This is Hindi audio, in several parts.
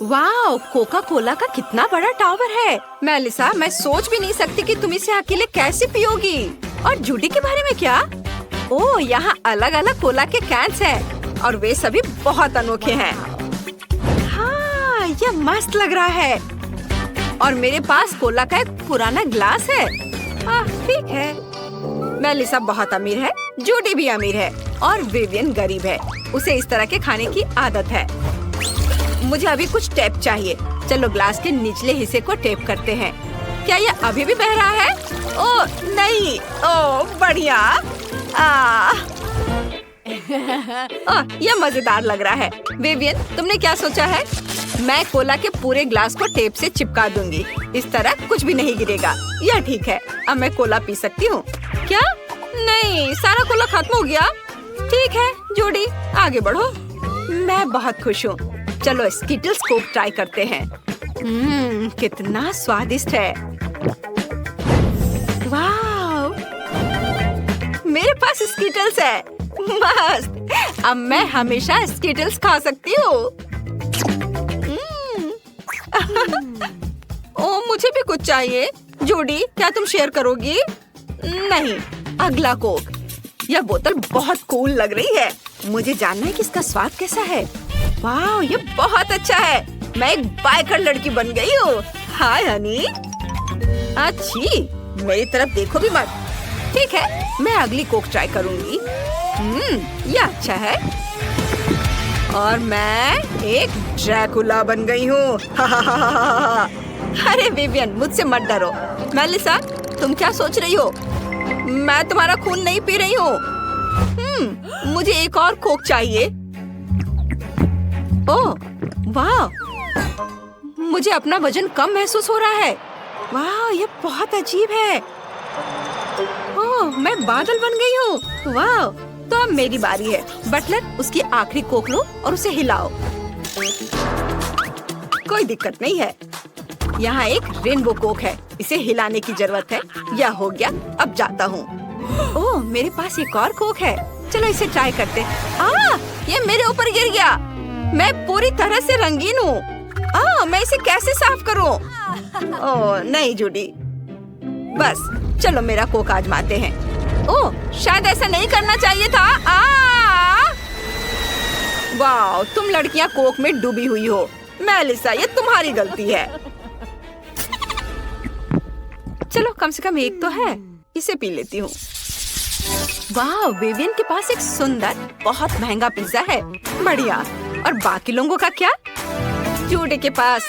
वाह, कोका कोला का कितना बड़ा टावर है। मेलिसा, मैं सोच भी नहीं सकती कि तुम इसे अकेले कैसे पियोगी। और जूडी के बारे में क्या? ओह, यहाँ अलग अलग कोला के कैंस हैं और वे सभी बहुत अनोखे हैं। हाँ, ये मस्त लग रहा है। और मेरे पास कोला का एक पुराना ग्लास है। ठीक है। मेलिसा बहुत अमीर है, जूडी भी अमीर है और विवियन गरीब है। उसे इस तरह के खाने की आदत है। मुझे अभी कुछ टेप चाहिए। चलो ग्लास के निचले हिस्से को टेप करते हैं। क्या ये अभी भी बह रहा है? ओह नहीं, ओह बढ़िया। यह मजेदार लग रहा है। विवियन, तुमने क्या सोचा है? मैं कोला के पूरे ग्लास को टेप से चिपका दूंगी। इस तरह कुछ भी नहीं गिरेगा। यह ठीक है। अब मैं कोला पी सकती हूँ। क्या? नहीं, सारा कोला खत्म हो गया। ठीक है जूडी, आगे बढ़ो। मैं बहुत खुश हूँ। चलो स्किटल्स को ट्राई करते हैं। कितना स्वादिष्ट है। वाह, मेरे पास स्किटल्स है। मस्त। अब मैं हमेशा स्किटल्स खा सकती हूँ। ओह, मुझे भी कुछ चाहिए। जूडी, क्या तुम शेयर करोगी? नहीं, अगला कोक। यह बोतल बहुत कूल लग रही है। मुझे जानना है कि इसका स्वाद कैसा है। वाह, ये बहुत अच्छा है। मैं एक बाइकर लड़की बन गई हूँ। हाय हनी। अच्छी, मेरी तरफ देखो भी मत। ठीक है, मैं अगली कोक ट्राई करूंगी। ये अच्छा है। और मैं एक ड्रैकुला बन गई हूँ। अरे विवियन, मुझसे मत डरो। मेलिसा, तुम क्या सोच रही हो? मैं तुम्हारा खून नहीं पी रही हूँ। मुझे एक और कोक चाहिए। ओह वाह, मुझे अपना वजन कम महसूस हो रहा है। वाह, ये बहुत अजीब है। ओह, मैं बादल बन गई हूँ। वाह, तो अब मेरी बारी है। बटलर, उसकी आखिरी कोक लो और उसे हिलाओ। कोई दिक्कत नहीं है। यहाँ एक रेनबो कोक है, इसे हिलाने की जरूरत है। यह हो गया, अब जाता हूँ। ओह, मेरे पास एक और कोक है। चलो इसे ट्राई करते। ये मेरे ऊपर गिर गया। मैं पूरी तरह से रंगीन हूँ। मैं इसे कैसे साफ करूँ? ओह नहीं जूडी, बस चलो मेरा कोक आजमाते हैं। ओह, शायद ऐसा नहीं करना चाहिए था। वाह, तुम लड़कियाँ कोक में डूबी हुई हो। मेलिसा, ये तुम्हारी गलती है। चलो कम से कम एक तो है, इसे पी लेती हूँ। वाह, विवियन के पास एक सुंदर, बहुत महंगा पिज्जा है। बढ़िया। और बाकी लोगों का क्या? जूडी के पास।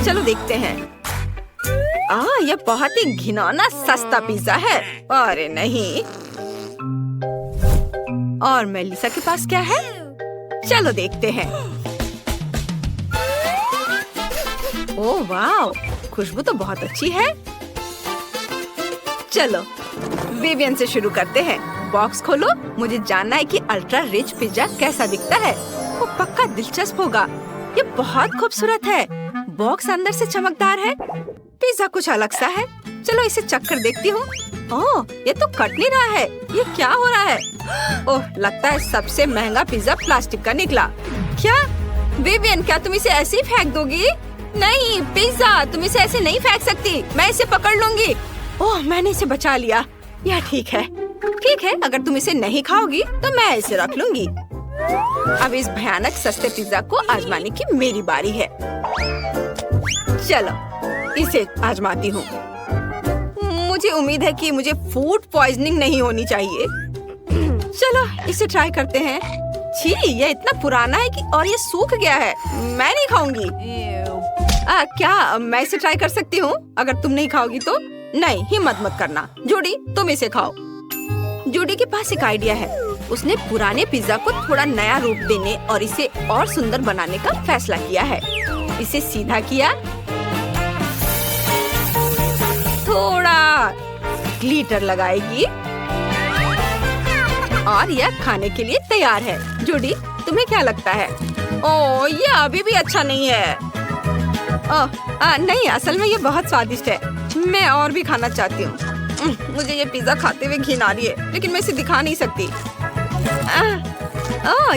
चलो देखते हैं। यह बहुत ही घिनौना सस्ता पिज्जा है। अरे नहीं। और मेलिसा के पास क्या है? चलो देखते हैं। ओह वाह, खुशबू तो बहुत अच्छी है। चलो विवियन से शुरू करते हैं। बॉक्स खोलो। मुझे जानना है कि अल्ट्रा रिच पिज्जा कैसा दिखता है। वो पक्का दिलचस्प होगा। ये बहुत खूबसूरत है। बॉक्स अंदर से चमकदार है। पिज्जा कुछ अलग सा है। चलो इसे चख कर देखती हूँ। ओह, ये तो कट नहीं रहा है। ये क्या हो रहा है? ओह, लगता है सबसे महंगा पिज्जा प्लास्टिक का निकला। क्या विवियन, क्या तुम इसे ऐसे ही फेंक दोगी? नहीं पिज्जा, तुम इसे ऐसे नहीं फेंक सकती। मैं इसे पकड़ लूंगी। ओह, मैंने इसे बचा लिया। यह ठीक है। ठीक है, अगर तुम इसे नहीं खाओगी तो मैं इसे रख लूंगी। अब इस भयानक सस्ते पिज्जा को आजमाने की मेरी बारी है। चलो इसे आजमाती हूँ। मुझे उम्मीद है कि मुझे फूड पॉइजनिंग नहीं होनी चाहिए। चलो इसे ट्राई करते हैं। छी, ये इतना पुराना है कि और ये सूख गया है। मैं नहीं खाऊंगी। क्या मैं इसे ट्राई कर सकती हूँ? अगर तुम नहीं खाओगी तो? नहीं, हिम्मत मत करना। जूडी, तुम इसे खाओ। जूडी के पास एक आइडिया है। उसने पुराने पिज्जा को थोड़ा नया रूप देने और इसे और सुंदर बनाने का फैसला किया है। इसे सीधा किया, थोड़ा ग्लिटर लगाएगी और यह खाने के लिए तैयार है। जूडी, तुम्हें क्या लगता है? ओह, ये अभी भी अच्छा नहीं है। नहीं, असल में ये बहुत स्वादिष्ट है। मैं और भी खाना चाहती हूँ। मुझे ये पिज्जा खाते हुए घिन आ रही है, लेकिन मैं इसे दिखा नहीं सकती।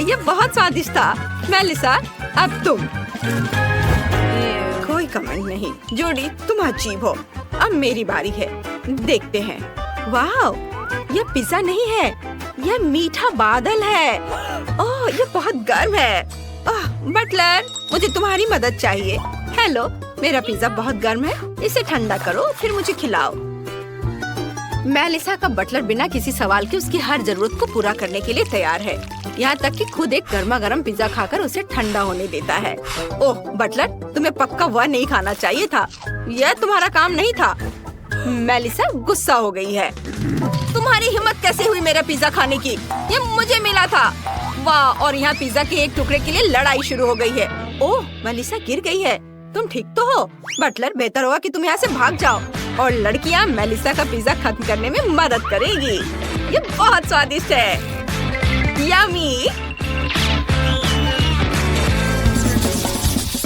ये बहुत स्वादिष्ट था। मेलिसा, अब तुम। कोई कमेंट नहीं। जूडी, तुम अजीब हो। अब मेरी बारी है, देखते हैं। वाह, ये पिज्जा नहीं है, ये मीठा बादल है। ओह, ये बहुत गर्म है। ओह, बटलर, मुझे तुम्हारी मदद चाहिए। हेलो, मेरा पिज्जा बहुत गर्म है, इसे ठंडा करो फिर मुझे खिलाओ। मेलिसा का बटलर बिना किसी सवाल के उसकी हर जरूरत को पूरा करने के लिए तैयार है, यहाँ तक कि खुद एक गर्मा गर्म पिज्जा खाकर उसे ठंडा होने देता है। ओह बटलर, तुम्हें पक्का वह नहीं खाना चाहिए था, यह तुम्हारा काम नहीं था। मेलिसा गुस्सा हो गई है। तुम्हारी हिम्मत कैसे हुई मेरा पिज्जा खाने की? ये मुझे मिला था। वाह, और यहाँ पिज्जा के एक टुकड़े के लिए लड़ाई शुरू हो गई है। ओह, मेलिसा गिर गई है। तुम ठीक तो हो? बटलर, बेहतर होगा कि तुम यहाँ से भाग जाओ और लड़कियाँ मेलिसा का पिज्जा खत्म करने में मदद करेगी। ये बहुत स्वादिष्ट है। यम्मी।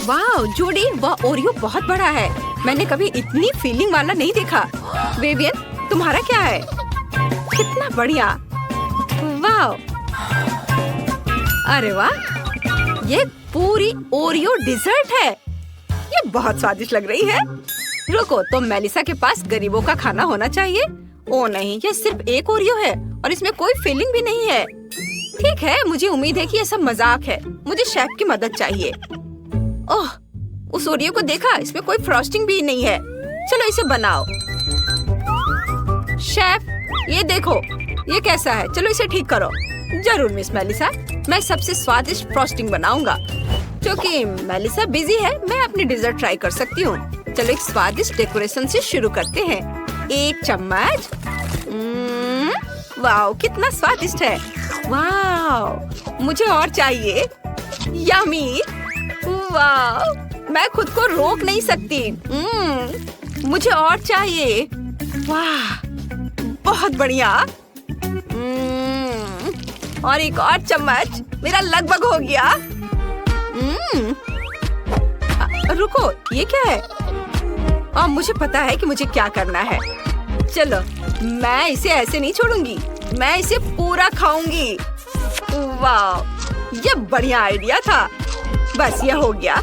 वाह जूडी, वह ओरियो बहुत बड़ा है। मैंने कभी इतनी फीलिंग वाला नहीं देखा। विवियन, तुम्हारा क्या है? कितना बढ़िया। वाह, अरे वाह, ये पूरी ओरियो डिजर्ट है। ये बहुत स्वादिष्ट लग रही है। रुको, तो मेलिसा के पास गरीबों का खाना होना चाहिए। ओ नहीं, ये सिर्फ एक ओरियो है और इसमें कोई फीलिंग भी नहीं है। ठीक है, मुझे उम्मीद है कि ये सब मजाक है। मुझे शेफ की मदद चाहिए। ओह, उस ओरियो को देखा, इसमें कोई फ्रॉस्टिंग भी नहीं है। चलो इसे बनाओ। शेफ, ये देखो, ये कैसा है? चलो इसे ठीक करो। जरूर मिस मेलिसा, मैं सबसे स्वादिष्ट फ्रॉस्टिंग बनाऊंगा। क्योंकि मेलिसा बिजी है, मैं अपनी डिजर्ट ट्राई कर सकती हूँ। चलो एक स्वादिष्ट डेकोरेशन से शुरू करते हैं। 1 चम्मच। वाह, कितना स्वादिष्ट है। वाह, मुझे और चाहिए। यम्मी। वाह, मैं खुद को रोक नहीं सकती। मुझे और चाहिए। वाह, बहुत बढ़िया। और एक और चम्मच। मेरा लगभग हो गया। रुको, ये क्या है? और मुझे पता है कि मुझे क्या करना है। चलो, मैं इसे ऐसे नहीं छोड़ूंगी, मैं इसे पूरा खाऊंगी। वाह, ये बढ़िया आइडिया था। बस ये हो गया।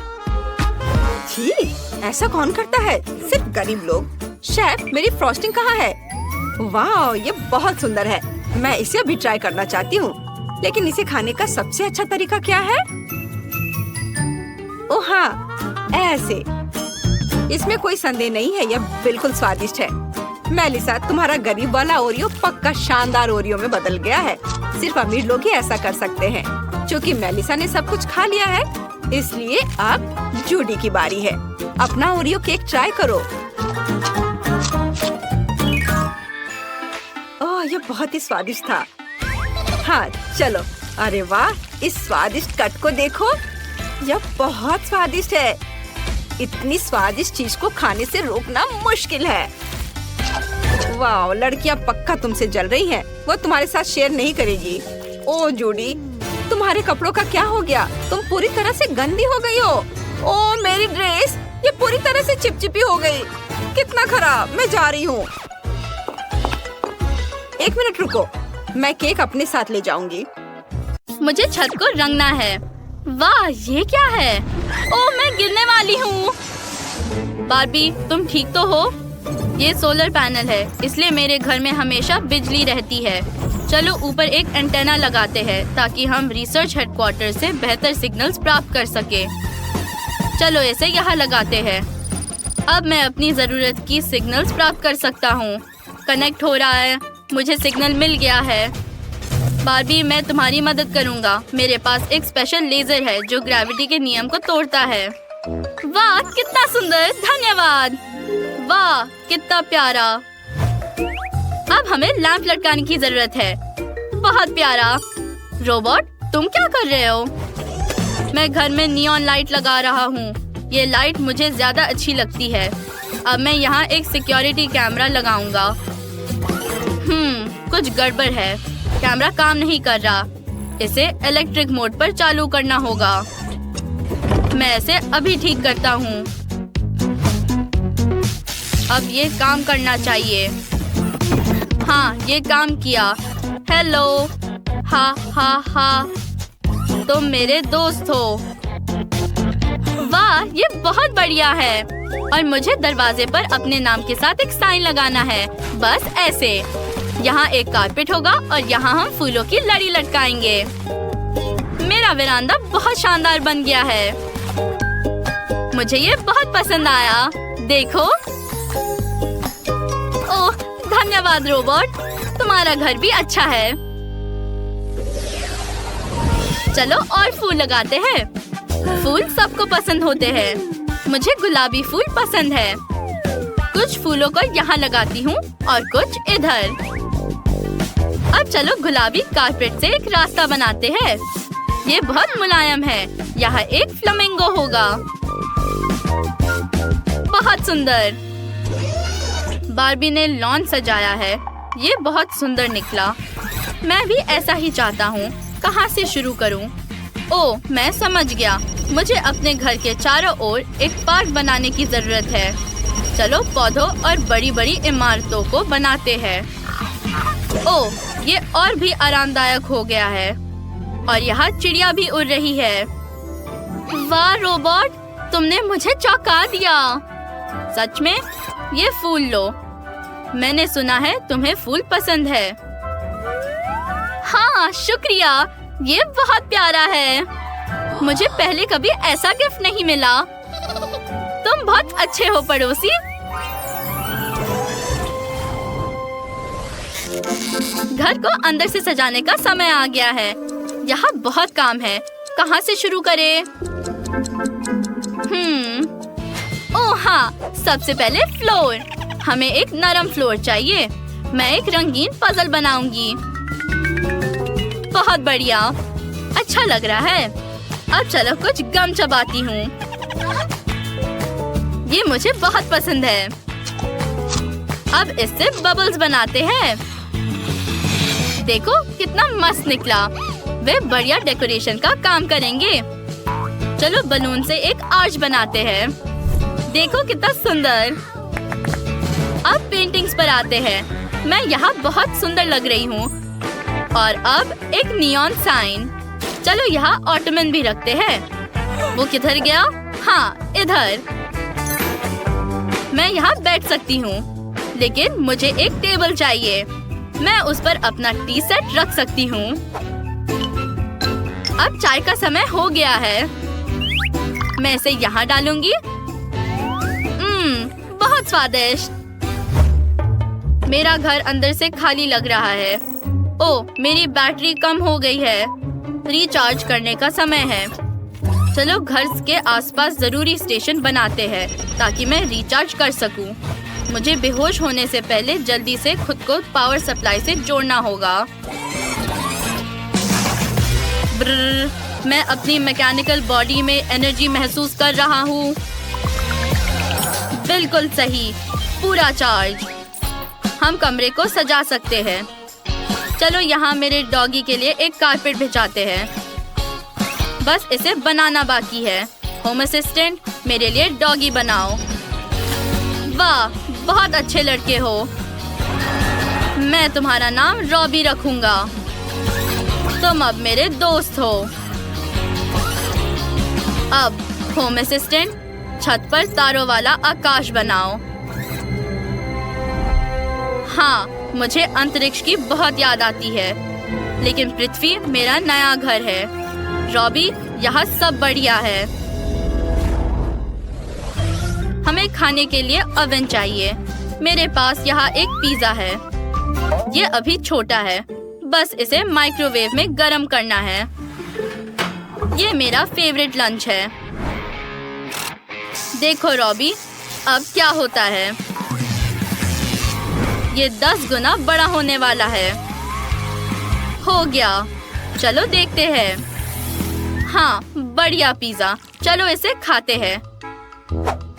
छी, ऐसा कौन करता है? सिर्फ गरीब लोग। शेफ, मेरी फ्रॉस्टिंग कहाँ है? वाह, ये बहुत सुंदर है। मैं इसे अभी ट्राई करना चाहती हूँ, लेकिन इसे खाने का सबसे अच्छा तरीका क्या है? ओह हाँ, ऐसे। इसमें कोई संदेह नहीं है, यह बिल्कुल स्वादिष्ट है। मेलिसा, तुम्हारा गरीब वाला ओरियो पक्का शानदार ओरियो में बदल गया है। सिर्फ अमीर लोग ही ऐसा कर सकते हैं। क्योंकि मेलिसा ने सब कुछ खा लिया है, इसलिए अब जूडी की बारी है। अपना ओरियो केक ट्राई करो। ओह, ये बहुत ही स्वादिष्ट था। हाँ, चलो। अरे वाह, इस स्वादिष्ट कट को देखो, यह बहुत स्वादिष्ट है। इतनी स्वादिष्ट चीज को खाने से रोकना मुश्किल है। वाह, लड़कियां पक्का तुमसे जल रही हैं। वो तुम्हारे साथ शेयर नहीं करेगी। ओ जूडी, तुम्हारे कपड़ों का क्या हो गया? तुम पूरी तरह से गंदी हो गई हो। ओ मेरी ड्रेस, ये पूरी तरह से चिपचिपी हो गई। कितना खराब। मैं जा रही हूँ। 1 मिनट रुको, मैं केक अपने साथ ले जाऊंगी। मुझे छत को रंगना है। वाह, ये क्या है? ओह, मैं गिरने वाली हूँ। बार्बी, तुम ठीक तो हो? ये सोलर पैनल है, इसलिए मेरे घर में हमेशा बिजली रहती है। चलो ऊपर एक एंटेना लगाते हैं ताकि हम रिसर्च हेडक्वार्टर से बेहतर सिग्नल्स प्राप्त कर सके। चलो इसे यहाँ लगाते हैं। अब मैं अपनी जरूरत की सिग्नल्स प्राप्त कर सकता हूँ। कनेक्ट हो रहा है, मुझे सिग्नल मिल गया है। बार्बी, मैं तुम्हारी मदद करूँगा। मेरे पास एक स्पेशल लेजर है जो ग्रेविटी के नियम को तोड़ता है। वाह, कितना सुंदर, धन्यवाद। वाह, कितना प्यारा। अब हमें लैंप लटकाने की जरूरत है। बहुत प्यारा। रोबोट, तुम क्या कर रहे हो? मैं घर में नियॉन लाइट लगा रहा हूँ। ये लाइट मुझे ज्यादा अच्छी लगती है। अब मैं यहाँ एक सिक्योरिटी कैमरा लगाऊंगा। कुछ गड़बड़ है। कैमरा काम नहीं कर रहा। इसे इलेक्ट्रिक मोड पर चालू करना होगा। मैं इसे अभी ठीक करता हूँ। अब ये काम करना चाहिए। हाँ, ये काम किया। हेलो। हा हा हा, तुम मेरे दोस्त हो। वाह, ये बहुत बढ़िया है। और मुझे दरवाजे पर अपने नाम के साथ एक साइन लगाना है, बस ऐसे। यहाँ एक कारपेट होगा और यहाँ हम फूलों की लड़ी लटकाएंगे। मेरा वेरांडा बहुत शानदार बन गया है। मुझे ये बहुत पसंद आया। देखो। ओह, धन्यवाद रोबोट, तुम्हारा घर भी अच्छा है। चलो और फूल लगाते हैं। फूल सबको पसंद होते हैं। मुझे गुलाबी फूल पसंद है। कुछ फूलों को यहाँ लगाती हूँ और कुछ इधर। अब चलो गुलाबी कारपेट से एक रास्ता बनाते हैं। ये बहुत मुलायम है। यहाँ एक फ्लामिंगो होगा। बहुत सुंदर। बार्बी ने लॉन सजाया है। ये बहुत सुंदर निकला। मैं भी ऐसा ही चाहता हूँ। कहाँ से शुरू करूँ? ओह, मैं समझ गया। मुझे अपने घर के चारों ओर एक पार्क बनाने की जरूरत है। चलो पौधों और बड़ी बड़ी इमारतों को बनाते हैं। ओह, ये और भी आरामदायक हो गया है। और यहाँ चिड़िया भी उड़ रही है। वाह रोबोट, तुमने मुझे चौंका दिया। सच में? ये फूल लो। मैंने सुना है तुम्हें फूल पसंद है। हाँ, शुक्रिया। ये बहुत प्यारा है। मुझे पहले कभी ऐसा गिफ्ट नहीं मिला। तुम बहुत अच्छे हो पड़ोसी। घर को अंदर से सजाने का समय आ गया है। यहाँ बहुत काम है। कहाँ से शुरू करें? ओह हाँ, सबसे पहले फ्लोर। हमें एक नरम फ्लोर चाहिए। मैं एक रंगीन पजल बनाऊंगी। बहुत बढ़िया, अच्छा लग रहा है। अब चलो कुछ गम चबाती हूँ। ये मुझे बहुत पसंद है। अब इससे बबल्स बनाते हैं। देखो कितना मस्त निकला। वे बढ़िया डेकोरेशन का काम करेंगे। चलो बलून से एक आर्च बनाते हैं। देखो कितना सुंदर। अब पेंटिंग्स पर आते हैं। मैं यहाँ बहुत सुंदर लग रही हूँ। और अब एक नियॉन साइन। चलो यहाँ ऑटोमन भी रखते हैं। वो किधर गया? हाँ, इधर। मैं यहाँ बैठ सकती हूँ, लेकिन मुझे एक टेबल चाहिए। मैं उस पर अपना टी सेट रख सकती हूँ। अब चाय का समय हो गया है। मैं इसे यहाँ डालूंगी। बहुत स्वादिष्ट। मेरा घर अंदर से खाली लग रहा है। ओह, मेरी बैटरी कम हो गई है। रिचार्ज करने का समय है। चलो घर के आसपास जरूरी स्टेशन बनाते हैं ताकि मैं रिचार्ज कर सकूं। मुझे बेहोश होने से पहले जल्दी से खुद को पावर सप्लाई से जोड़ना होगा। ब्रर, मैं अपनी मैकेनिकल बॉडी में एनर्जी महसूस कर रहा हूँ। बिल्कुल सही, पूरा चार्ज। हम कमरे को सजा सकते हैं। चलो यहाँ मेरे डॉगी के लिए एक कारपेट बिछाते हैं। बस इसे बनाना बाकी है। होम असिस्टेंट, मेरे लिए डॉगी बनाओ। वाह, बहुत अच्छे लड़के हो। मैं तुम्हारा नाम रॉबी रखूंगा। तुम अब मेरे दोस्त हो। अब होम असिस्टेंट, छत पर तारों वाला आकाश बनाओ। हाँ, मुझे अंतरिक्ष की बहुत याद आती है, लेकिन पृथ्वी मेरा नया घर है। रॉबी, यहाँ सब बढ़िया है। हमें खाने के लिए ओवन चाहिए। मेरे पास यहाँ एक पिज्जा है। ये अभी छोटा है, बस इसे माइक्रोवेव में गर्म करना है। ये मेरा फेवरेट लंच है। देखो रॉबी, अब क्या होता है। ये 10 गुना बड़ा होने वाला है। हो गया। चलो देखते हैं। हाँ, बढ़िया पिज्जा। चलो इसे खाते हैं।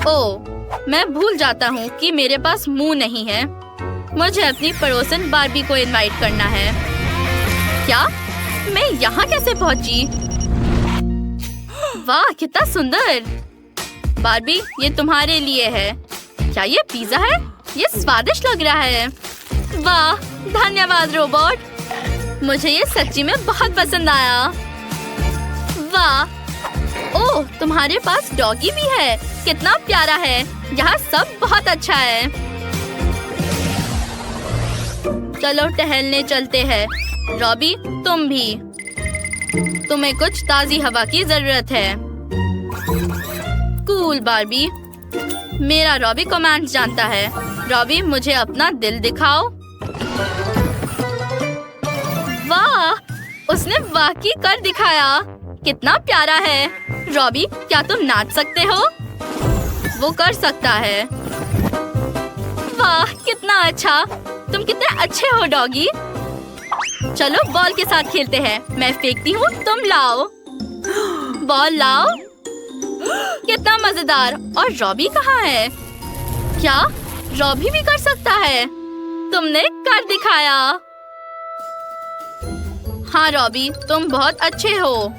ओह, मैं भूल जाता हूँ कि मेरे पास मुंह नहीं है। मुझे अपनी पड़ोसन बार्बी को इनवाइट करना है। क्या? मैं यहाँ कैसे पहुँची? वाह, कितना सुंदर। बार्बी, ये तुम्हारे लिए है। क्या ये पिज्जा है? ये स्वादिष्ट लग रहा है। वाह, धन्यवाद रोबोट। मुझे ये सच्ची में बहुत पसंद आया। वाह, ओह, तुम्हारे पास डॉगी भी है। कितना प्यारा है। यहाँ सब बहुत अच्छा है। चलो टहलने चलते हैं। रॉबी, तुम भी। तुम्हें कुछ ताजी हवा की जरूरत है। Cool Barbie. मेरा रॉबी कमांड्स जानता है। रॉबी, मुझे अपना दिल दिखाओ। वाह, उसने वाकई कर दिखाया। कितना प्यारा है। रॉबी, क्या तुम नाच सकते हो? वो कर सकता है। वाह, कितना अच्छा। तुम कितने अच्छे हो डॉगी। चलो बॉल के साथ खेलते हैं। मैं फेंकती हूँ, तुम लाओ। बॉल लाओ। कितना मजेदार। और रॉबी कहाँ है? क्या रॉबी भी कर सकता है? तुमने कर दिखाया। हाँ रॉबी, तुम बहुत अच्छे हो।